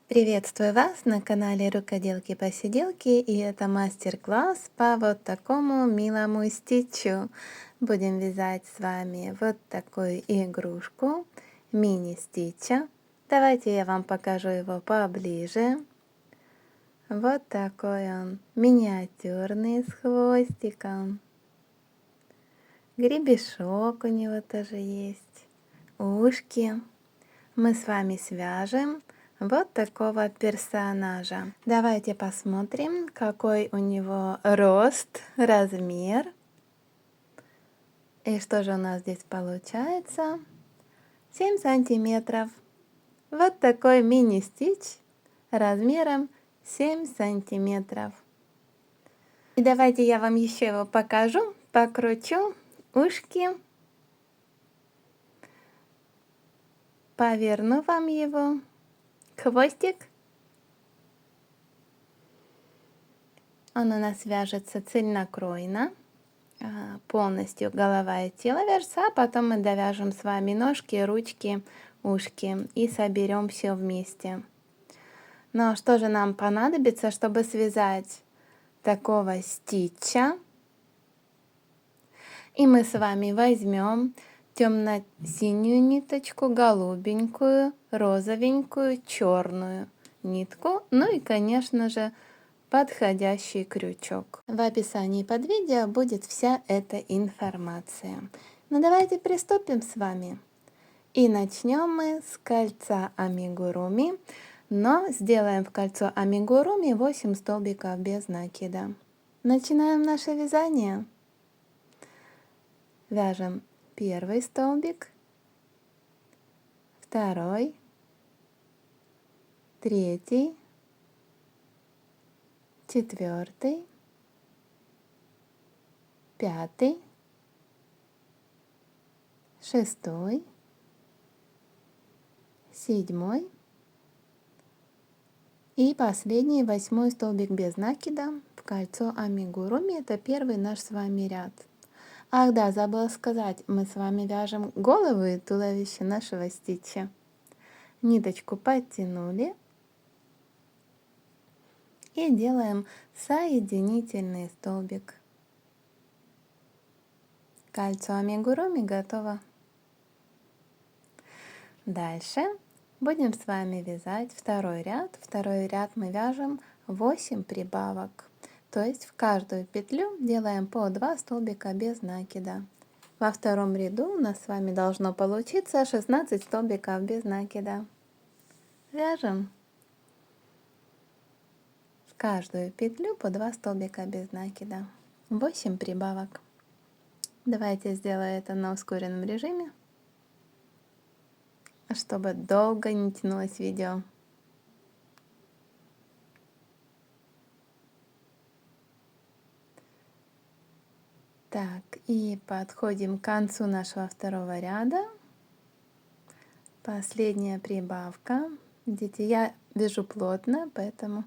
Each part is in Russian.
Приветствую вас на канале Рукоделки-посиделки, и это мастер-класс по вот такому милому стичу. Будем вязать с вами вот такую игрушку, мини-стича. Давайте я вам покажу его поближе. Вот такой он, миниатюрный, с хвостиком. Гребешок у него тоже есть, ушки. Мы с вами свяжем вот такого персонажа. Давайте посмотрим, какой у него рост, размер. И что же у нас здесь получается? 7 сантиметров. Вот такой мини-стич размером 7 сантиметров. И давайте я вам еще его покажу, покручу ушки. Поверну вам его. Хвостик. Он у нас вяжется цельнокроенно. Полностью голова и тело вяжется, а потом мы довяжем с вами ножки, ручки, ушки и соберем все вместе. Но что же нам понадобится, чтобы связать такого стича? И мы с вами возьмем темно-синюю ниточку, голубенькую, розовенькую, черную нитку, ну и, конечно же, подходящий крючок. В описании под видео будет вся эта информация. Ну давайте приступим с вами. И начнем мы с кольца амигуруми, но сделаем в кольцо амигуруми 8 столбиков без накида. Начинаем наше вязание. Вяжем первый столбик, второй, третий, четвертый, пятый, шестой, седьмой и последний, 8 столбик без накида в кольцо амигуруми. Это первый наш с вами ряд. Ах да, забыла сказать, мы с вами вяжем голову и туловище нашего стича. Ниточку подтянули и делаем соединительный столбик. Кольцо амигуруми готово. Дальше будем с вами вязать второй ряд. Второй ряд мы вяжем 8 прибавок. То есть в каждую петлю делаем по 2 столбика без накида. Во втором ряду у нас с вами должно получиться 16 столбиков без накида. Вяжем в каждую петлю по 2 столбика без накида. 8 прибавок. Давайте сделаю это на ускоренном режиме, чтобы долго не тянулось видео. Так, и подходим к концу нашего второго ряда. Последняя прибавка. Видите, я вяжу плотно, поэтому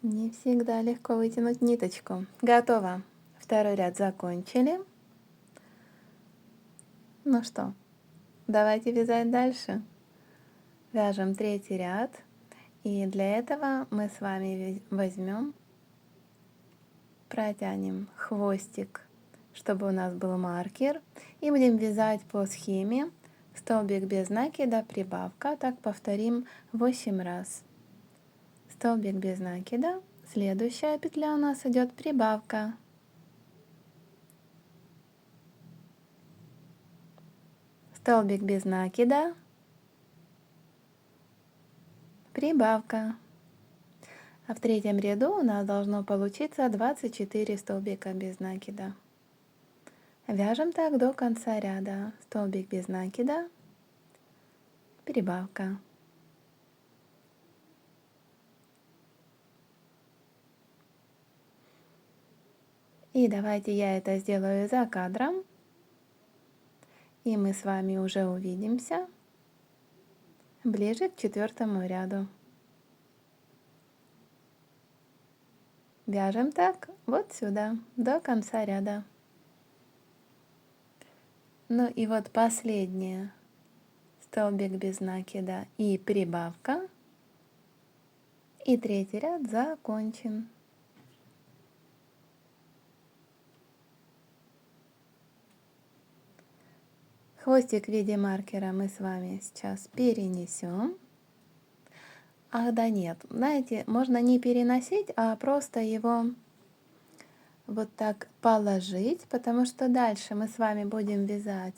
не всегда легко вытянуть ниточку. Готово. Второй ряд закончили. Ну что, давайте вязать дальше. Вяжем третий ряд. И для этого мы с вами возьмем, протянем хвостик, чтобы у нас был маркер. И будем вязать по схеме. Столбик без накида, прибавка. Так повторим 8 раз. Столбик без накида. Следующая петля у нас идет прибавка. Столбик без накида. Прибавка. А в третьем ряду у нас должно получиться 24 столбика без накида. Вяжем так до конца ряда. Столбик без накида. Прибавка. И давайте я это сделаю за кадром. И мы с вами уже увидимся ближе к четвертому ряду. Вяжем так вот сюда, до конца ряда. Ну и вот последнее. Столбик без накида и прибавка. И третий ряд закончен. Хвостик в виде маркера мы с вами сейчас перенесем. Ах, да нет, знаете, можно не переносить, а просто его вот так положить, потому что дальше мы с вами будем вязать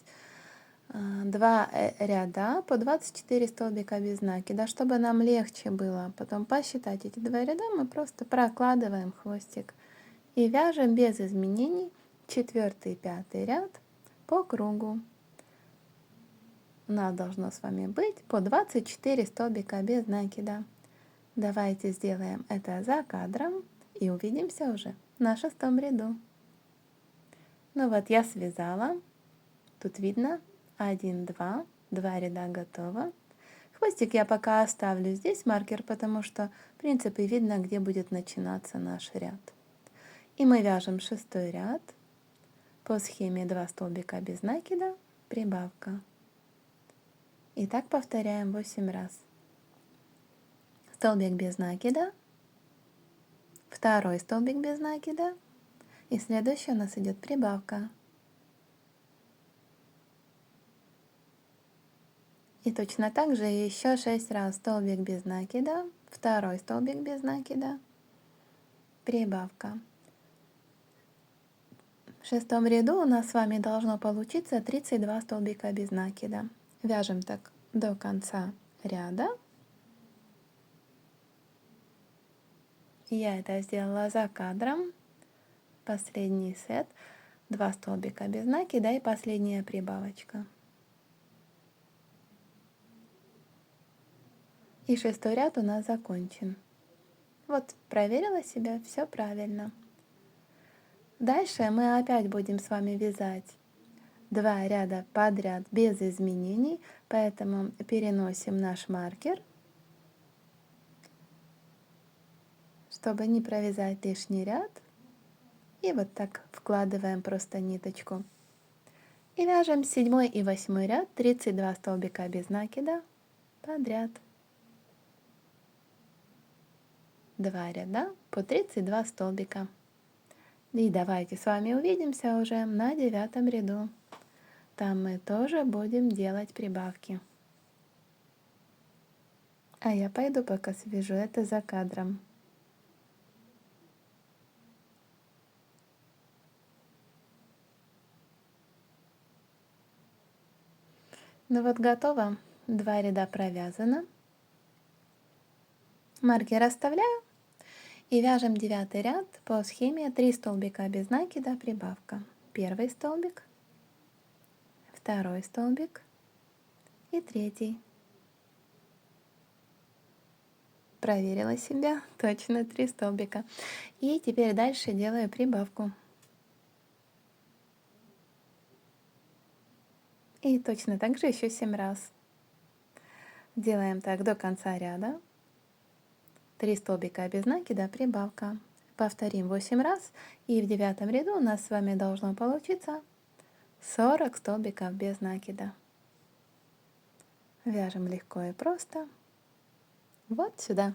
два ряда по 24 столбика без накида, чтобы нам легче было потом посчитать эти два ряда, мы просто прокладываем хвостик и вяжем без изменений 4 и 5 ряд по кругу. У нас должно с вами быть по 24 столбика без накида. Давайте сделаем это за кадром и увидимся уже на 6-м ряду. Ну вот я связала. Тут видно 1, 2, 2 ряда готово. Хвостик я пока оставлю здесь маркер, потому что в принципе видно, где будет начинаться наш ряд. И мы вяжем 6-й ряд по схеме 2 столбика без накида, прибавка. И так повторяем 8 раз. Столбик без накида, второй столбик без накида, и следующий у нас идет прибавка. И точно так же еще 6 раз столбик без накида, второй столбик без накида, прибавка. В 6-м ряду у нас с вами должно получиться 32 столбика без накида. Вяжем так до конца ряда. Я это сделала за кадром. Последний сет. 2 столбика без накида и последняя прибавочка. И 6-й ряд у нас закончен. Вот, проверила себя, все правильно. Дальше мы опять будем с вами вязать 2 ряда подряд без изменений, поэтому переносим наш маркер, чтобы не провязать лишний ряд. И вот так вкладываем просто ниточку. И вяжем 7 и 8 ряд, 32 столбика без накида подряд. 2 ряда по 32 столбика. И давайте с вами увидимся уже на 9-м ряду. Там мы тоже будем делать прибавки. А я пойду пока свяжу это за кадром. Ну вот готово. 2 ряда провязано. Маркер оставляю. И вяжем 9-й ряд по схеме 3 столбика без накида, прибавка. Первый столбик, второй столбик и третий. Проверила себя, точно 3 столбика. И теперь дальше делаю прибавку. И точно так же еще 7 раз. Делаем так до конца ряда. 3 столбика без накида, прибавка. Повторим 8 раз. И в 9-м ряду у нас с вами должно получиться 40 столбиков без накида. Вяжем легко и просто. Вот сюда.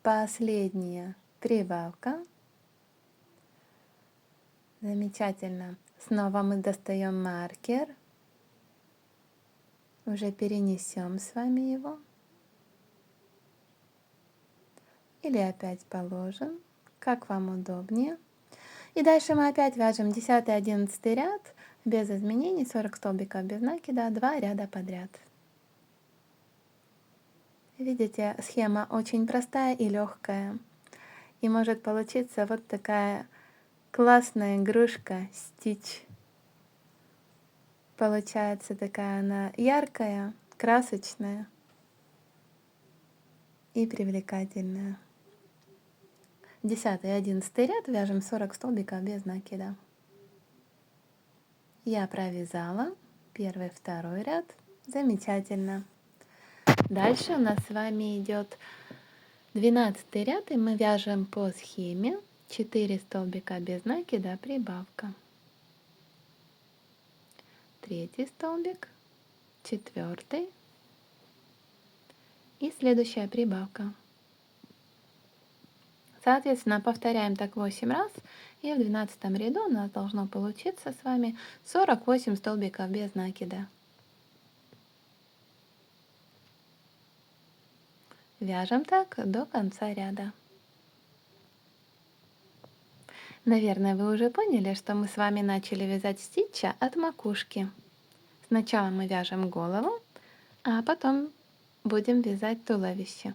Последняя прибавка. Замечательно. Снова мы достаем маркер. Уже перенесем с вами его. Или опять положим, как вам удобнее. И дальше мы опять вяжем 10 и 11 ряд без изменений, 40 столбиков без накида, 2 ряда подряд. Видите, схема очень простая и легкая. И может получиться вот такая классная игрушка Stitch. Получается такая она яркая, красочная и привлекательная. 10 и 11 ряд вяжем 40 столбиков без накида. Я провязала первый, второй ряд. Замечательно. Дальше у нас с вами идет 12 ряд, и мы вяжем по схеме 4 столбика без накида, прибавка. Третий столбик, 4 и следующая прибавка. Соответственно, повторяем так 8 раз, и в 12 ряду у нас должно получиться с вами 48 столбиков без накида. Вяжем так до конца ряда. Наверное, вы уже поняли, что мы с вами начали вязать стича от макушки. Сначала мы вяжем голову, а потом будем вязать туловище.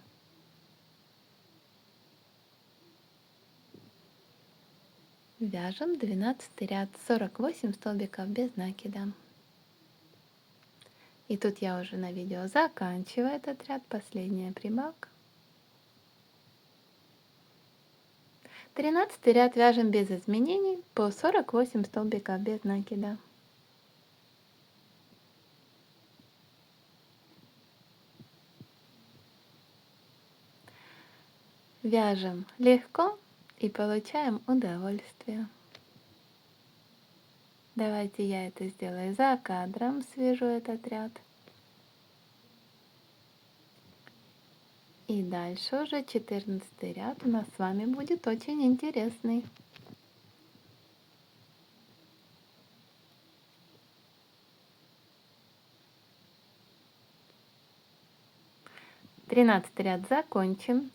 Вяжем 12 ряд, 48 столбиков без накида. И тут я уже на видео заканчиваю этот ряд, последняя прибавка. 13 ряд вяжем без изменений по 48 столбиков без накида. Вяжем легко и получаем удовольствие. Давайте я это сделаю за кадром, свяжу этот ряд. И дальше уже 14 ряд у нас с вами будет очень интересный. Тринадцатый ряд закончен.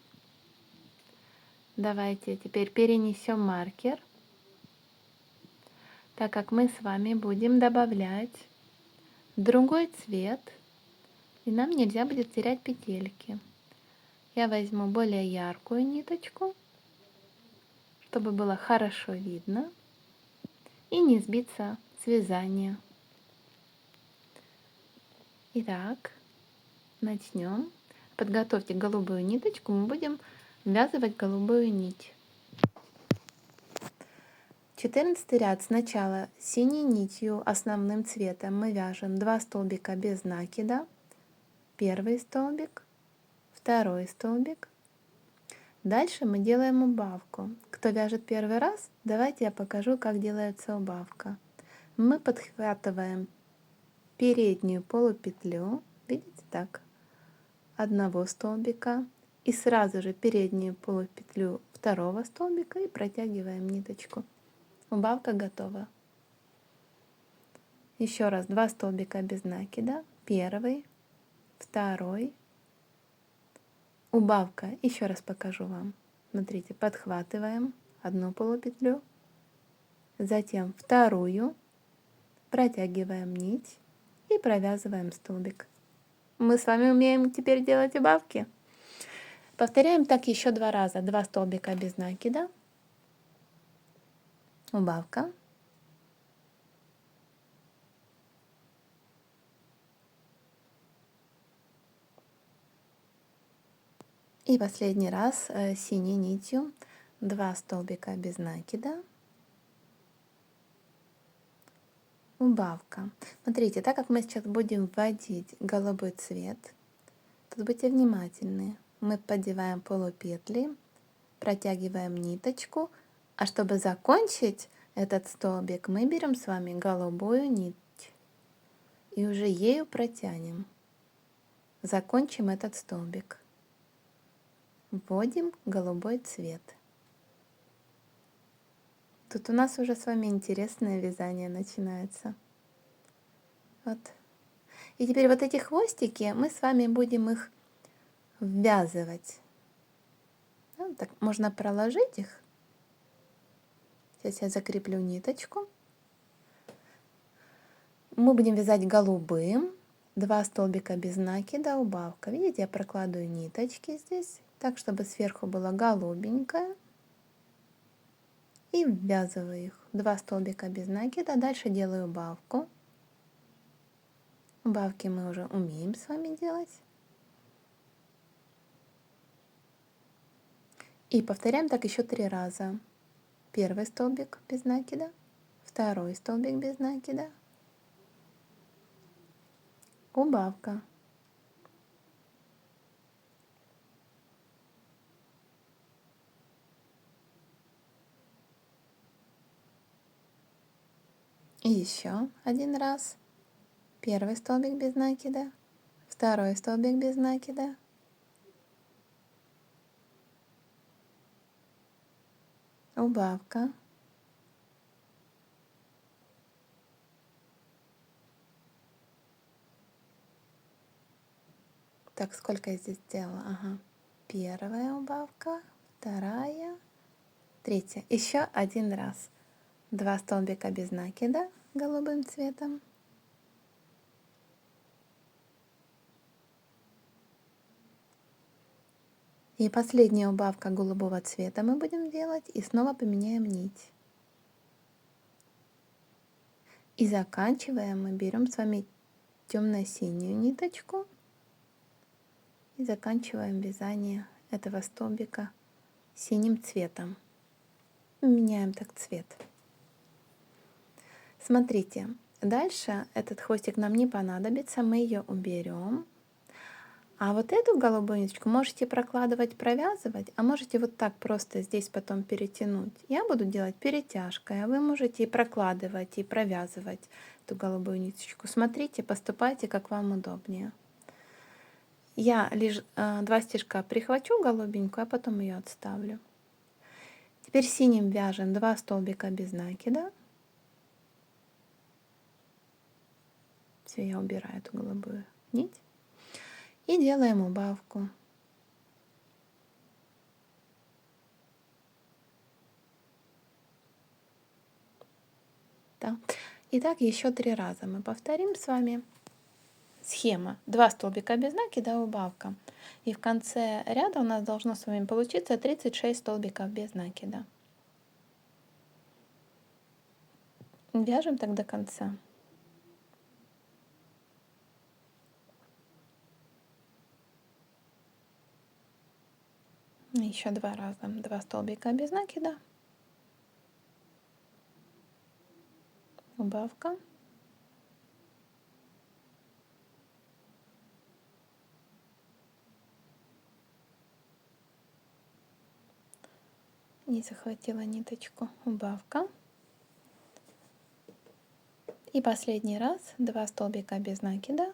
Давайте теперь перенесем маркер, так как мы с вами будем добавлять другой цвет, и нам нельзя будет терять петельки. Я возьму более яркую ниточку, чтобы было хорошо видно и не сбиться с вязания. Итак, начнем. Подготовьте голубую ниточку, мы будем ввязывать голубую нить. 14 ряд. Сначала синей нитью основным цветом мы вяжем 2 столбика без накида, первый столбик, второй столбик. Дальше мы делаем убавку. Кто вяжет первый раз, давайте я покажу, как делается убавка. Мы подхватываем переднюю полупетлю, видите, так, одного столбика, и сразу же переднюю полупетлю второго столбика и протягиваем ниточку. Убавка готова. Еще раз 2 столбика без накида, первый, второй, убавка, еще раз покажу вам. Смотрите, подхватываем одну полупетлю, затем вторую, протягиваем нить и провязываем столбик. Мы с вами умеем теперь делать убавки. Повторяем так еще 2 раза. 2 столбика без накида, убавка, и последний раз синей нитью 2 столбика без накида, убавка. Смотрите, так как мы сейчас будем вводить голубой цвет, тут будьте внимательны. Мы поддеваем полупетли, протягиваем ниточку, а чтобы закончить этот столбик, мы берем с вами голубую нить и уже ею протянем. Закончим этот столбик. Вводим голубой цвет. Тут у нас уже с вами интересное вязание начинается. Вот. И теперь вот эти хвостики, мы с вами будем их ввязывать. Ну, так можно проложить их. Сейчас я закреплю ниточку. Мы будем вязать голубым. 2 столбика без накида, убавка. Видите, я прокладываю ниточки здесь, так, чтобы сверху было голубенькое. И ввязываю их. 2 столбика без накида. Дальше делаю убавку. Убавки мы уже умеем с вами делать. И повторяем так еще 3 раза. Первый столбик без накида, второй столбик без накида, убавка. И еще один раз. Первый столбик без накида, второй столбик без накида, убавка, так, сколько я здесь сделала? Ага. Первая убавка, вторая, третья. Еще один раз. 2 столбика без накида голубым цветом. И последняя убавка голубого цвета мы будем делать. И снова поменяем нить. И заканчиваем, мы берем с вами темно-синюю ниточку. И заканчиваем вязание этого столбика синим цветом. Меняем так цвет. Смотрите, дальше этот хвостик нам не понадобится, мы ее уберем. А вот эту голубую ниточку можете прокладывать, провязывать, а можете вот так просто здесь потом перетянуть. Я буду делать перетяжкой, а вы можете и прокладывать, и провязывать эту голубую ниточку. Смотрите, поступайте, как вам удобнее. Я лишь 2 стежка прихвачу голубенькую, а потом ее отставлю. Теперь синим вяжем 2 столбика без накида. Все, я убираю эту голубую нить. И делаем убавку. Да. Итак, еще 3 раза мы повторим с вами. Схема. 2 столбика без накида, убавка. И в конце ряда у нас должно с вами получиться 36 столбиков без накида. Вяжем так до конца. Еще 2 раза. 2 столбика без накида. Убавка. Не захватила ниточку. Убавка. И последний раз 2 столбика без накида.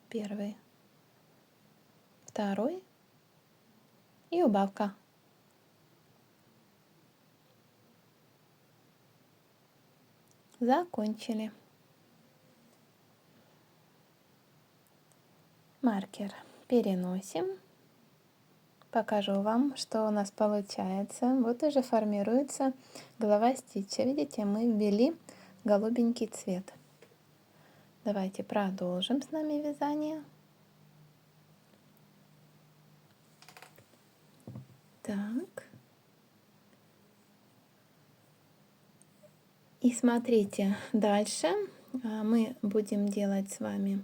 Первый, второй и убавка. Закончили. Маркер переносим. Покажу вам, что у нас получается. Вот уже формируется голова стича. Видите, мы ввели голубенький цвет. Давайте продолжим с нами вязание. Так. И смотрите, дальше мы будем делать с вами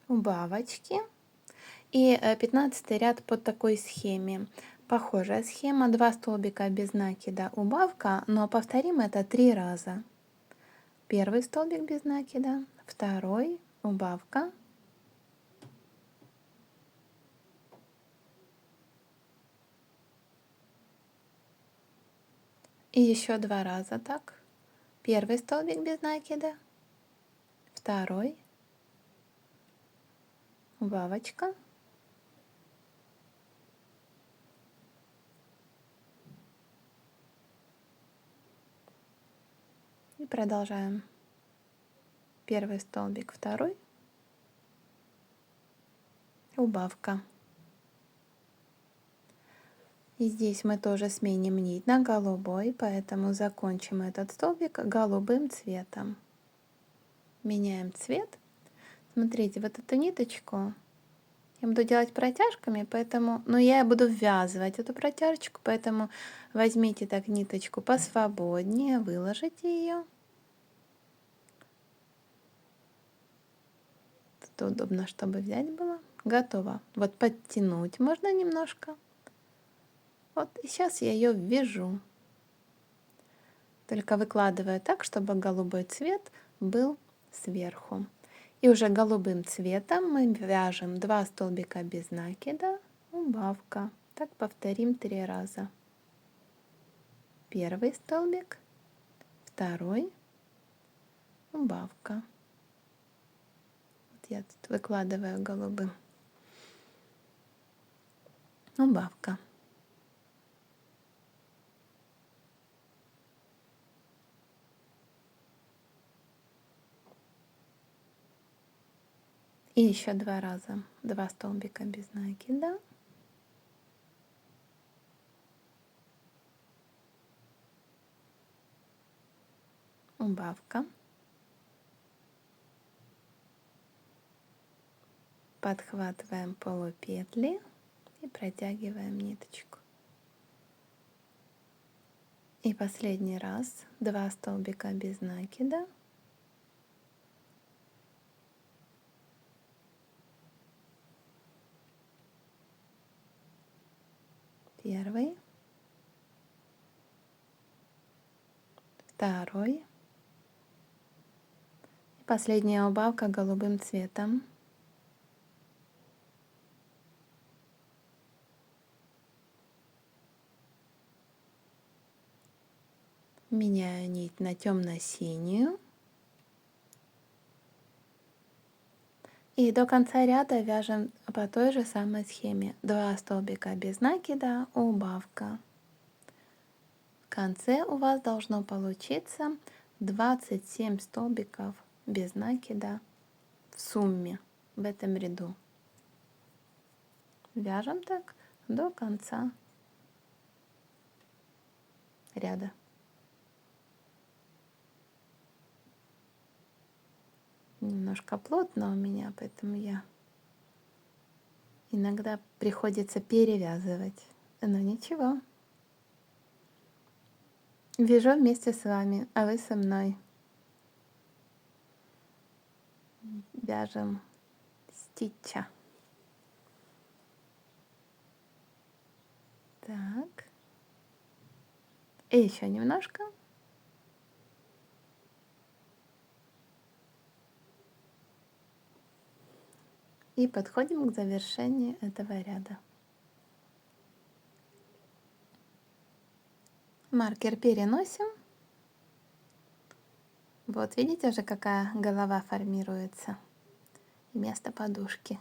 убавочки. И 15 ряд по такой схеме. Похожая схема, 2 столбика без накида, убавка, но повторим это 3 раза. Первый столбик без накида, второй, убавка. И еще 2 раза так. Первый столбик без накида, второй, убавочка. И продолжаем. Первый столбик, второй, убавка. И здесь мы тоже сменим нить на голубой, поэтому закончим этот столбик голубым цветом. Меняем цвет. Смотрите, вот эту ниточку я буду делать протяжками, поэтому, но я буду ввязывать эту протяжечку, поэтому возьмите так ниточку посвободнее, выложите ее. Тут удобно, чтобы взять было. Готово. Вот подтянуть можно немножко. Вот, и сейчас я ее ввяжу. Только выкладываю так, чтобы голубой цвет был сверху. И уже голубым цветом мы вяжем 2 столбика без накида, убавка. Так повторим 3 раза. Первый столбик, второй, убавка. я тут выкладываю голубым. Убавка. И еще 2 раза 2 столбика без накида. Убавка. Подхватываем полупетли и протягиваем ниточку. И последний раз 2 столбика без накида. Первый, второй. И последняя убавка голубым цветом. Меняю нить на темно-синюю. И до конца ряда вяжем по той же самой схеме. 2 столбика без накида, убавка. В конце у вас должно получиться 27 столбиков без накида в сумме в этом ряду. Вяжем так до конца ряда. Немножко плотно у меня, поэтому иногда приходится перевязывать. Но ничего. Вяжу вместе с вами, а вы со мной. Вяжем стича. Так. И еще немножко. И подходим к завершению этого ряда. Маркер переносим. Вот видите уже, какая голова формируется. И место подушки.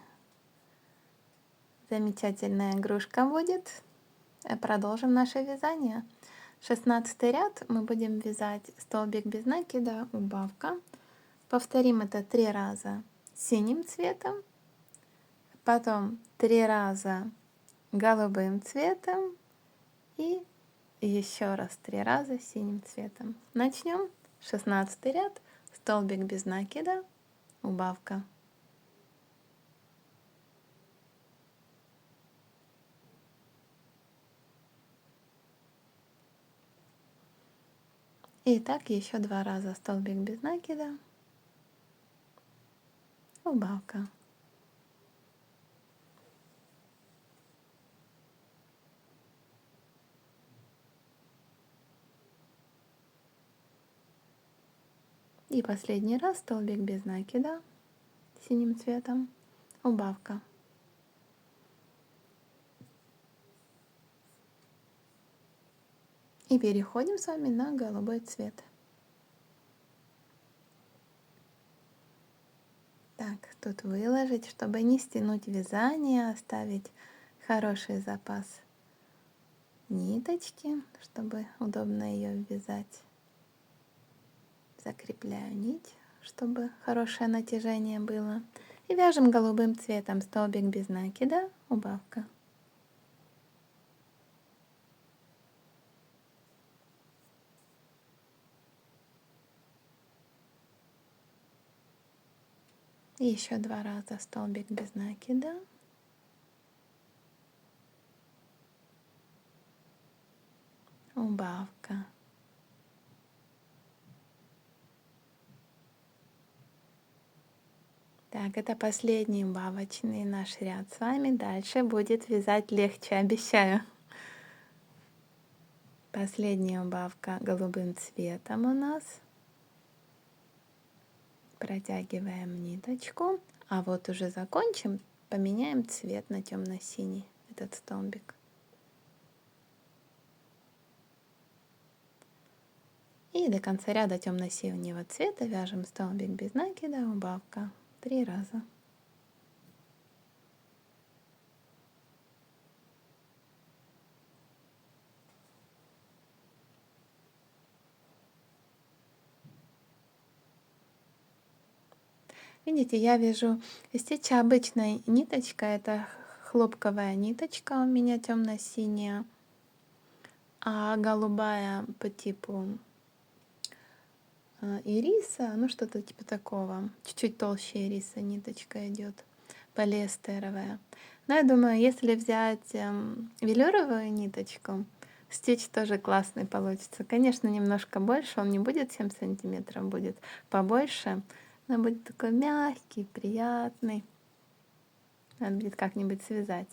Замечательная игрушка будет. Продолжим наше вязание. 16 ряд мы будем вязать столбик без накида, убавка. Повторим это 3 раза синим цветом, потом 3 раза голубым цветом и еще раз 3 раза синим цветом. Начнем. 16 ряд, столбик без накида, убавка. И так еще 2 раза столбик без накида, убавка. И последний раз столбик без накида синим цветом, убавка. И переходим с вами на голубой цвет. Так, тут выложить, чтобы не стянуть вязание, оставить хороший запас ниточки, чтобы удобно ее вязать. Закрепляю нить, чтобы хорошее натяжение было. И вяжем голубым цветом столбик без накида, убавка. И еще 2 раза столбик без накида. Убавка. Так, это последний убавочный наш ряд с вами. Дальше будет вязать легче, обещаю. Последняя убавка голубым цветом у нас. Протягиваем ниточку. А вот уже закончим, поменяем цвет на темно-синий, этот столбик. И до конца ряда темно-синего цвета вяжем столбик без накида, убавка 3 раза. Видите, я вяжу сетча обычной ниточкой, это хлопковая ниточка у меня темно-синяя, а голубая по типу ириса, ну что-то типа такого, чуть-чуть толще ириса ниточка идет, полиэстеровая. Но я думаю, если взять велюровую ниточку, стич тоже классный получится. Конечно, немножко больше, он не будет 7 сантиметров, будет побольше, но будет такой мягкий, приятный. Надо будет как-нибудь связать.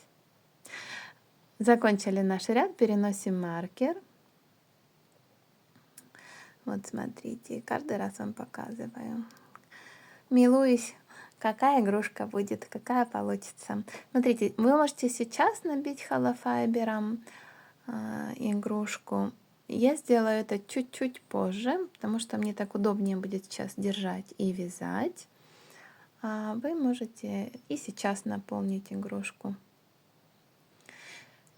Закончили наш ряд, переносим маркер. Вот смотрите, каждый раз вам показываю. Милуюсь, какая игрушка будет, какая получится. Смотрите, вы можете сейчас набить холофайбером игрушку. Я сделаю это чуть-чуть позже, потому что мне так удобнее будет сейчас держать и вязать. А вы можете и сейчас наполнить игрушку.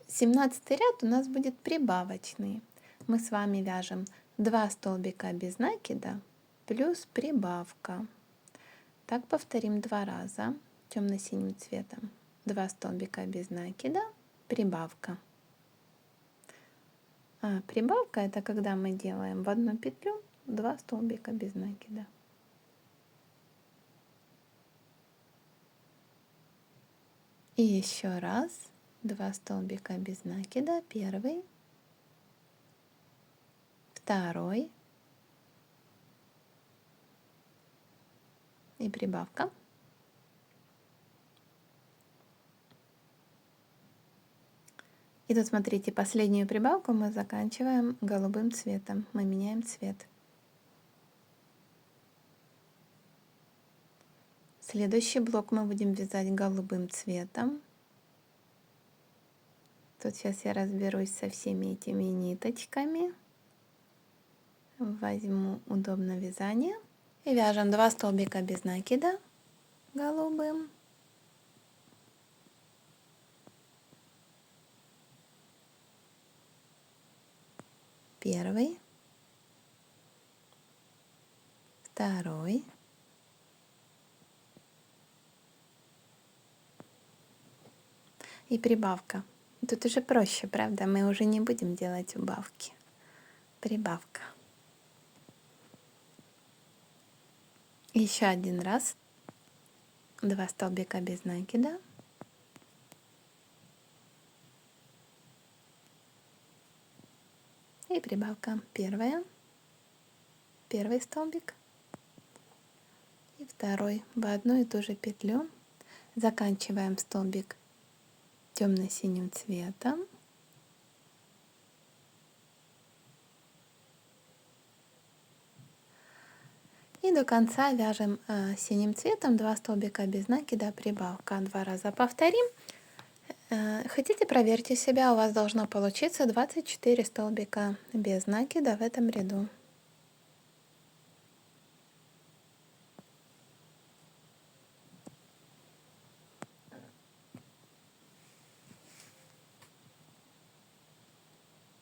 17 ряд у нас будет прибавочный. Мы с вами вяжем 2 столбика без накида плюс прибавка. Так повторим 2 раза темно-синим цветом. 2 столбика без накида, прибавка. А прибавка это когда мы делаем в одну петлю 2 столбика без накида. И еще раз 2 столбика без накида, первый, второй и прибавка. И тут смотрите, последнюю прибавку мы заканчиваем голубым цветом. Мы меняем цвет. Следующий блок мы будем вязать голубым цветом. Тут сейчас я разберусь со всеми этими ниточками. Возьму удобное вязание. И вяжем 2 столбика без накида голубым. Первый, второй, и прибавка. Тут уже проще, правда? Мы уже не будем делать убавки. Прибавка. Еще один раз. 2 столбика без накида. И прибавка. Первая. Первый столбик. И второй. В одну и ту же петлю. Заканчиваем столбик темно-синим цветом. И до конца вяжем синим цветом 2 столбика без накида, прибавка. 2 раза повторим. Хотите, проверьте себя, у вас должно получиться 24 столбика без накида в этом ряду.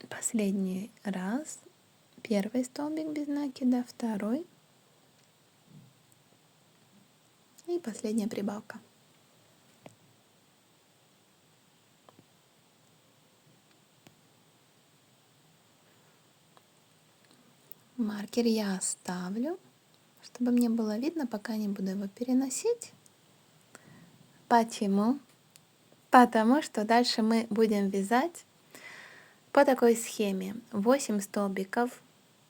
Последний раз. Первый столбик без накида, второй. И последняя прибавка. Маркер я оставлю, чтобы мне было видно, пока не буду его переносить. Почему? Потому что дальше мы будем вязать по такой схеме. 8 столбиков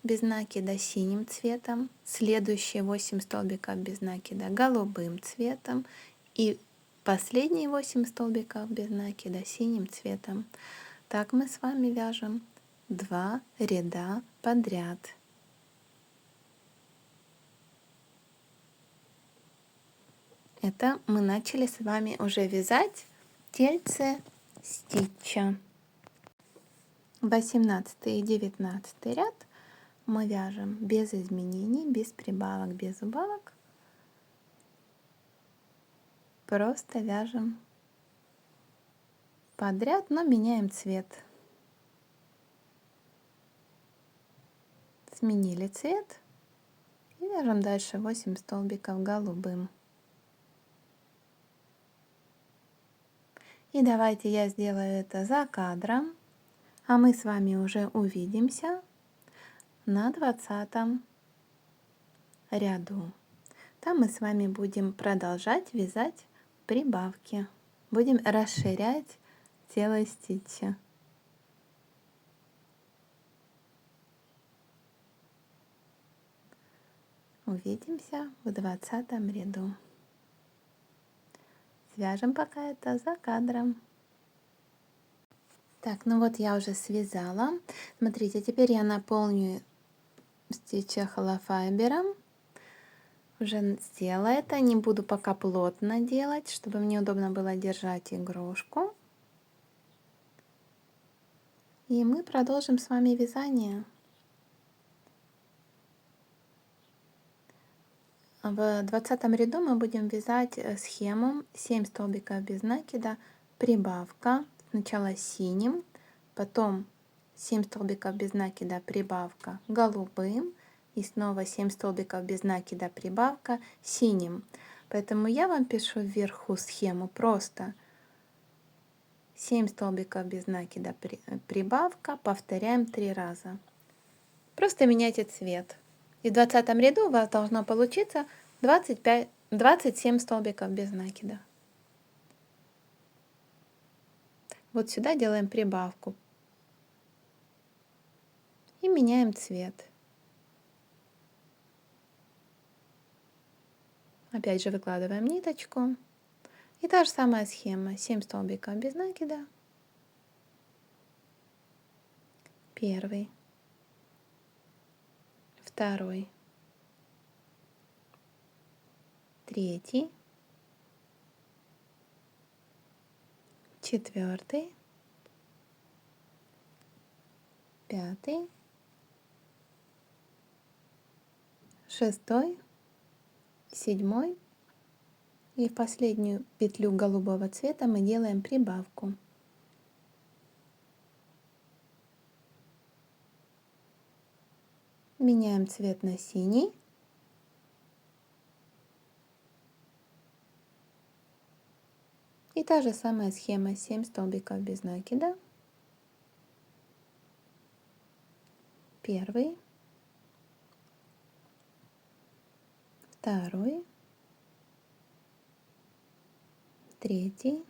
без накида синим цветом, следующие 8 столбиков без накида голубым цветом и последние 8 столбиков без накида синим цветом. Так мы с вами вяжем 2 ряда подряд. Это мы начали с вами уже вязать тельце стича. 18 и 19 ряд мы вяжем без изменений, без прибавок, без убавок. Просто вяжем подряд, но меняем цвет. Сменили цвет и вяжем дальше 8 столбиков голубым. И давайте я сделаю это за кадром, а мы с вами уже увидимся на 20 ряду. Там мы с вами будем продолжать вязать прибавки. Будем расширять тело ститча. Увидимся в 20 ряду. Свяжем пока это за кадром. Так, ну вот я уже связала. Смотрите, теперь я наполню стичи холофайбером. Уже сделала это. Не буду пока плотно делать, чтобы мне удобно было держать игрушку. И мы продолжим с вами вязание. В 20 ряду мы будем вязать схему 7 столбиков без накида, прибавка, сначала синим, потом 7 столбиков без накида, прибавка голубым, и снова 7 столбиков без накида, прибавка синим. Поэтому я вам пишу вверху схему просто 7 столбиков без накида, прибавка, повторяем 3 раза. Просто меняйте цвет. И в 20 ряду у вас должно получиться 27 столбиков без накида. Вот сюда делаем прибавку. И меняем цвет. Опять же выкладываем ниточку. И та же самая схема. 7 столбиков без накида. Первый. Второй. Третий. Четвертый. Пятый. Шестой. Седьмой. И в последнюю петлю голубого цвета мы делаем прибавку. Меняем цвет на синий. И та же самая схема 7 столбиков без накида. Первый. Второй. Третий.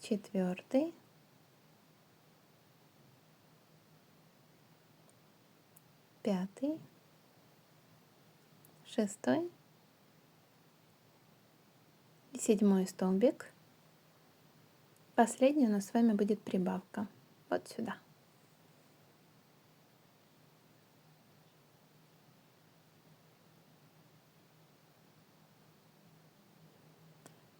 Четвертый. Пятый. Шестой. И седьмой столбик. Последний у нас с вами будет прибавка. Вот сюда.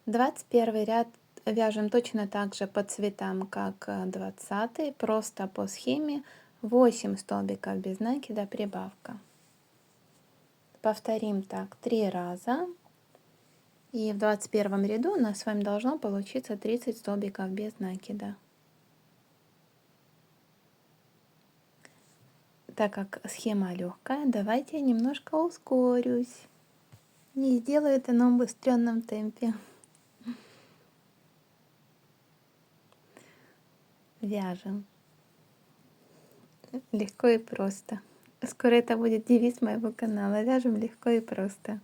Двадцать первый ряд вяжем точно так же по цветам, как 20, просто по схеме 8 столбиков без накида, прибавка. Повторим так 3 раза. И в 21 ряду у нас с вами должно получиться 30 столбиков без накида. Так как схема легкая, давайте я немножко ускорюсь. Не сделаю это на убыстренном темпе. Вяжем. Легко и просто. Скоро это будет девиз моего канала. Вяжем легко и просто.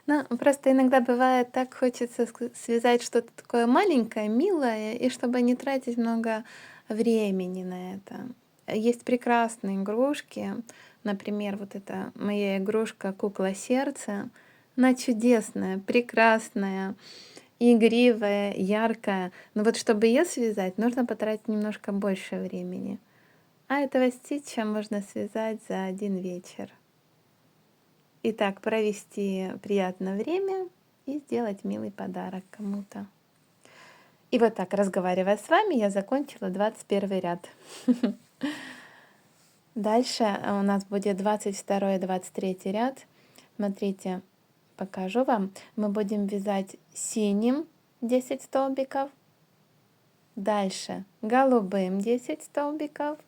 Ну, просто иногда бывает так, хочется связать что-то такое маленькое, милое, и чтобы не тратить много времени на это. Есть прекрасные игрушки. Например, вот эта моя игрушка «Кукла сердца». Она чудесная, прекрасная, игривая, яркая. Но вот чтобы ее связать, нужно потратить немножко больше времени. А этого стича можно связать за один вечер. Итак, провести приятное время и сделать милый подарок кому-то. И вот так, разговаривая с вами, я закончила 21 ряд. Дальше у нас будет 22 и 23 ряд. Смотрите, покажу вам. Мы будем вязать синим 10 столбиков, дальше голубым 10 столбиков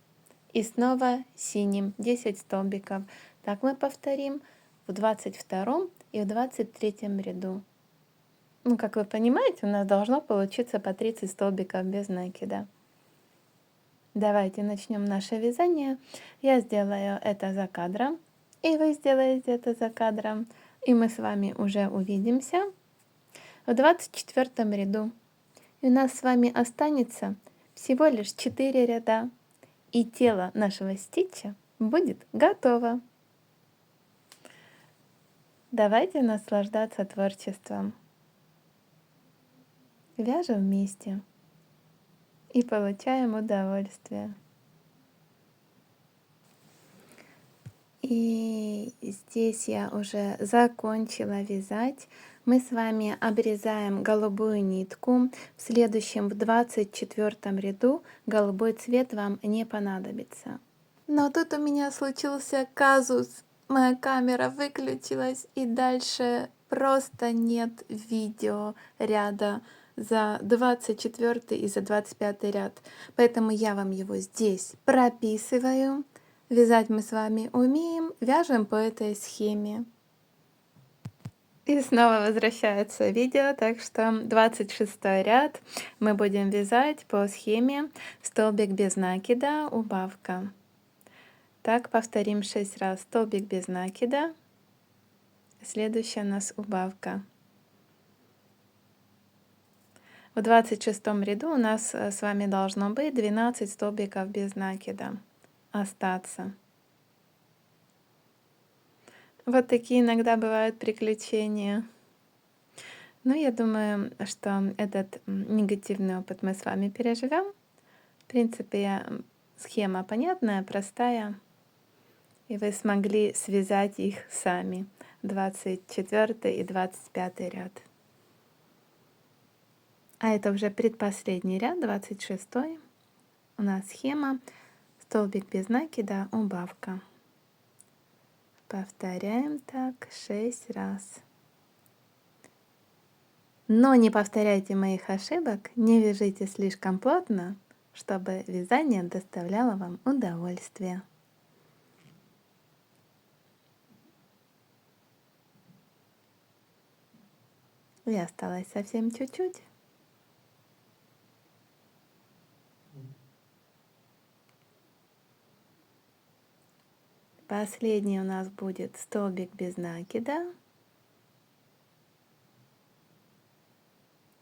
и снова синим 10 столбиков. Так мы повторим в 22 и в 23 ряду. Ну, как вы понимаете, у нас должно получиться по 30 столбиков без накида. Давайте начнем наше вязание. Я сделаю это за кадром, и вы сделаете это за кадром, и мы с вами уже увидимся в 24 ряду. И у нас с вами останется всего лишь 4 ряда, и тело нашего стича будет готово. Давайте наслаждаться творчеством. Вяжем вместе и получаем удовольствие. И здесь я уже закончила вязать. Мы с вами обрезаем голубую нитку. В следующем, в 24 ряду, голубой цвет вам не понадобится. Но тут у меня случился казус. Моя камера выключилась, и дальше просто нет видео ряда за 24 и за 25 ряд. Поэтому я вам его здесь прописываю. Вязать мы с вами умеем, вяжем по этой схеме. И снова возвращается видео, так что 26 ряд мы будем вязать по схеме столбик без накида, убавка. Так, повторим 6 раз. Столбик без накида. Следующая у нас убавка. В 26 ряду у нас с вами должно быть 12 столбиков без накида остаться. Вот такие иногда бывают приключения. Но я думаю, что этот негативный опыт мы с вами переживем. В принципе, схема понятная, простая. И вы смогли связать их сами. 24 и 25 ряд. А это уже предпоследний ряд, 26. У нас схема столбик без накида, убавка. Повторяем так 6 раз. Но не повторяйте моих ошибок, не вяжите слишком плотно, чтобы вязание доставляло вам удовольствие. И осталось совсем чуть-чуть. Последний у нас будет столбик без накида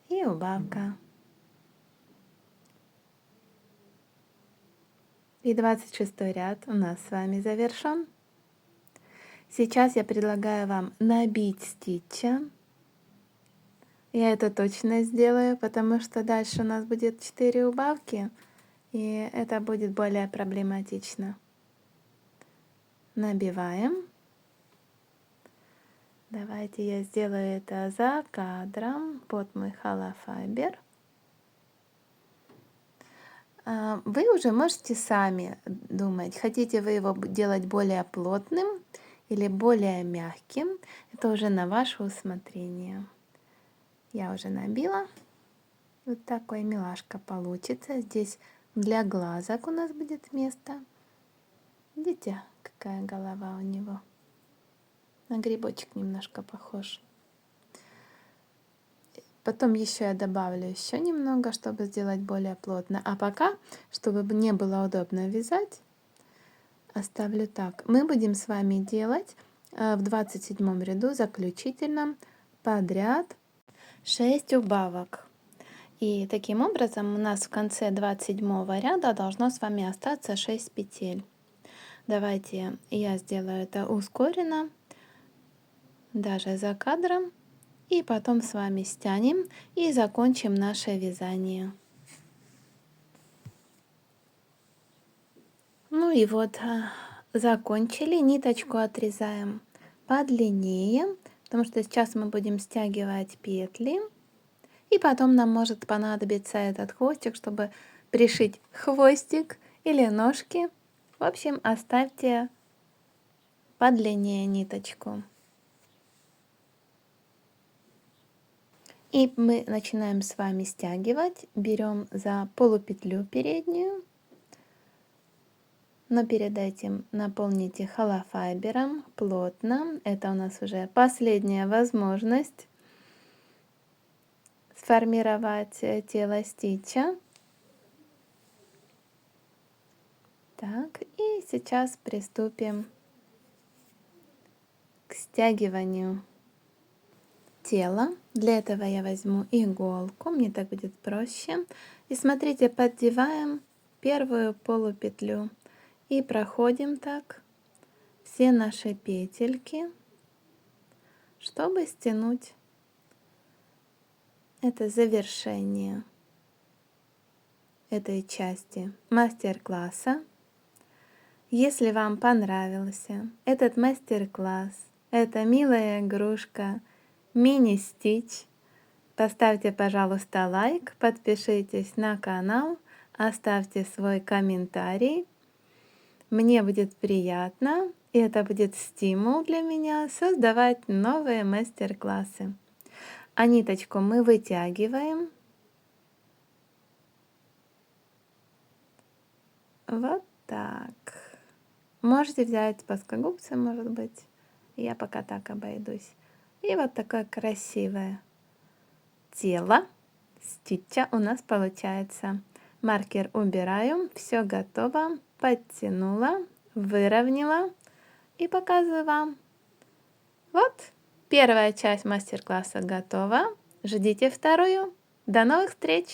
и убавка. И 26 ряд у нас с вами завершен. Сейчас я предлагаю вам набить стича. Я это точно сделаю, потому что дальше у нас будет 4 убавки, и это будет более проблематично. Набиваем. Давайте я сделаю это за кадром под мой холофайбер. Вы уже можете сами думать, хотите вы его делать более плотным или более мягким. Это уже на ваше усмотрение. Я уже набила. Вот такой милашка получится. Здесь для глазок у нас будет место. Видите, какая голова у него? На грибочек немножко похож. Потом еще я добавлю еще немного, чтобы сделать более плотно. А пока, чтобы не было удобно вязать, оставлю так. Мы будем с вами делать в 27 ряду заключительном подряд 6 убавок. И таким образом у нас в конце 27 ряда должно с вами остаться 6 петель. Давайте я сделаю это ускоренно, даже за кадром. И потом с вами стянем и закончим наше вязание. Ну и вот, закончили. Ниточку отрезаем подлиннее, потому что сейчас мы будем стягивать петли. И потом нам может понадобиться этот хвостик, чтобы пришить хвостик или ножки. В общем, оставьте подлиннее ниточку. И мы начинаем с вами стягивать. Берем за полупетлю переднюю. Но перед этим наполните холофайбером плотно. Это у нас уже последняя возможность сформировать тело стича. Так, и сейчас приступим к стягиванию тела. Для этого я возьму иголку, мне так будет проще. И смотрите, поддеваем первую полупетлю и проходим так все наши петельки, чтобы стянуть это завершение этой части мастер-класса. Если вам понравился этот мастер-класс, эта милая игрушка мини-стич, поставьте, пожалуйста, лайк, подпишитесь на канал, оставьте свой комментарий. Мне будет приятно, и это будет стимул для меня создавать новые мастер-классы. А ниточку мы вытягиваем. Вот так. Можете взять плоскогубцы, может быть. Я пока так обойдусь. И вот такое красивое тело стича у нас получается. Маркер убираю. Все готово. Подтянула, выровняла и показываю вам. Вот, первая часть мастер-класса готова. Ждите вторую. До новых встреч!